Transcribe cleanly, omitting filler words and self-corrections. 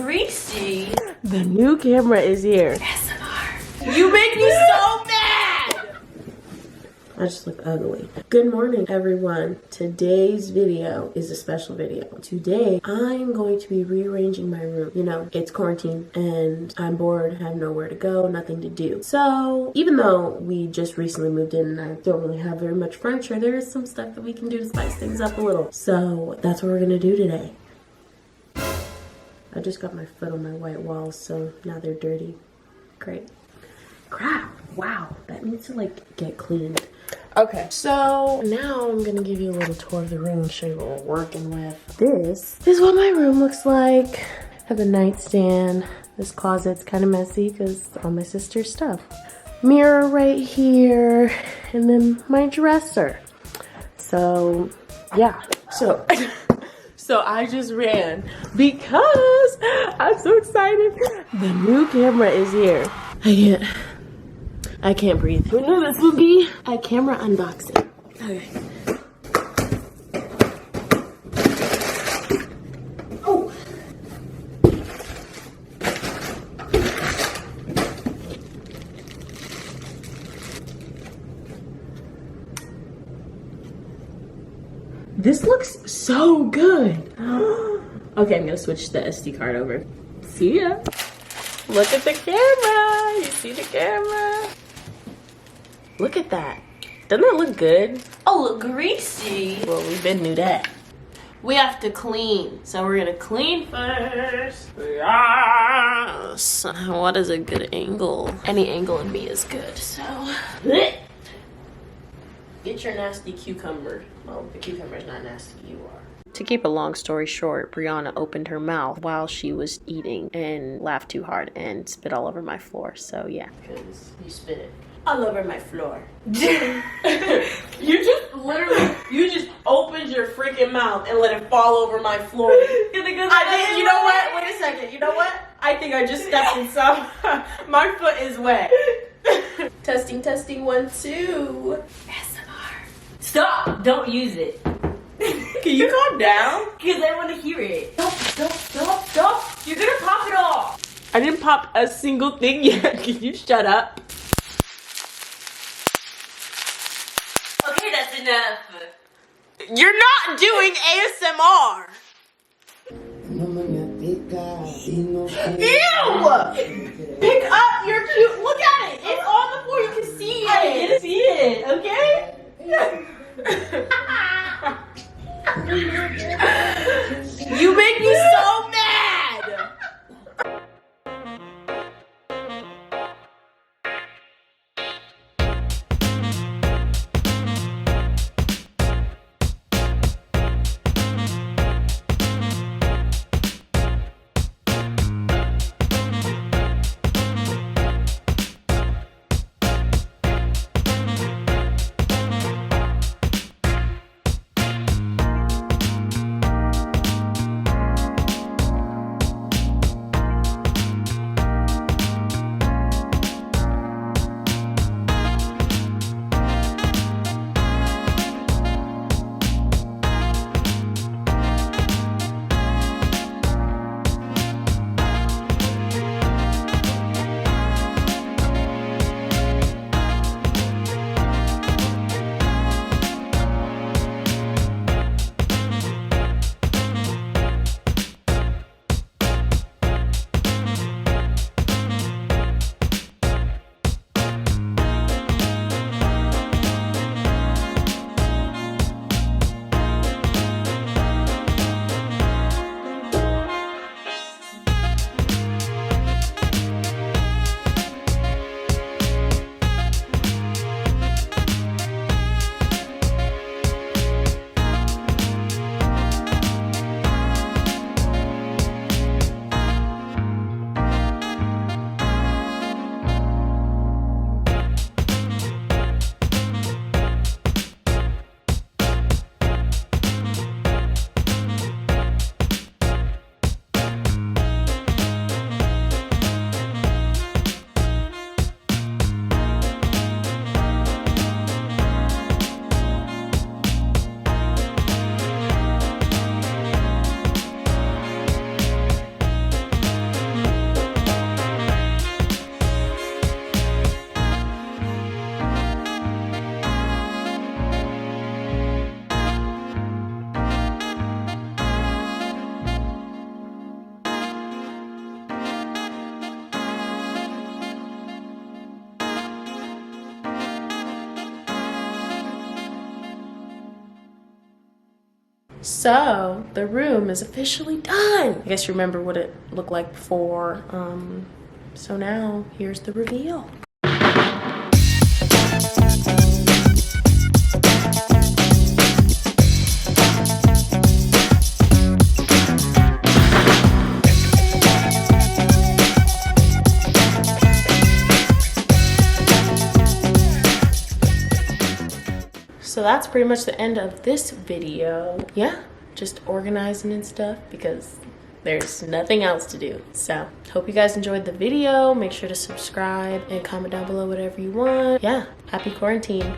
greasy. The new camera is here. SMR. You make me so mad! I just look ugly. Good morning, everyone. Today's video is a special video. Today, I'm going to be rearranging my room. You know, it's quarantine and I'm bored, have nowhere to go, nothing to do. So, even though we just recently moved in and I don't really have very much furniture, there is some stuff that we can do to spice things up a little. So, that's what we're gonna do today. I just got my foot on my white walls, so now they're dirty. Great. Crap. Wow. That needs to, like, get cleaned. Okay, so now I'm gonna give you a little tour of the room and show you what we're working with. This is what my room looks like. I have a nightstand. This closet's kind of messy because all my sister's stuff. Mirror right here, and then my dresser. So, yeah. So I just ran because I'm so excited. The new camera is here. I can't breathe. You know this will be a camera unboxing. Okay. Oh. This looks so good. Okay, I'm gonna switch the SD card over. See ya. Look at the camera. You see the camera? Look at that. Doesn't that look good? Oh, look greasy. Well, we've been knew that. We have to clean. So we're gonna clean first. Yes. What is a good angle? Any angle in me is good, so. Get your nasty cucumber. Well, the cucumber's not nasty, you are. To keep a long story short, Brianna opened her mouth while she was eating and laughed too hard and spit all over my floor, so yeah. Because you spit it all over my floor. You just opened your freaking mouth and let it fall over my floor. You know what? Wait a second. You know what? I think I just stepped in some. My foot is wet. Testing, 1, 2. SMR. Stop! Don't use it. Can you calm down? Because I want to hear it. Stop. You're gonna pop it off. I didn't pop a single thing yet. Can you shut up? Okay, that's enough. You're not doing ASMR. Ew! Pick up your cute. Look at it. It's on the floor. You can see it. I can see it, okay? You make me so mad. So the room is officially done. I guess you remember what it looked like before. So now here's the reveal. So that's pretty much the end of this video. Yeah, just organizing and stuff because there's nothing else to do. So hope you guys enjoyed the video. Make sure to subscribe and comment down below whatever you want. Yeah, happy quarantine.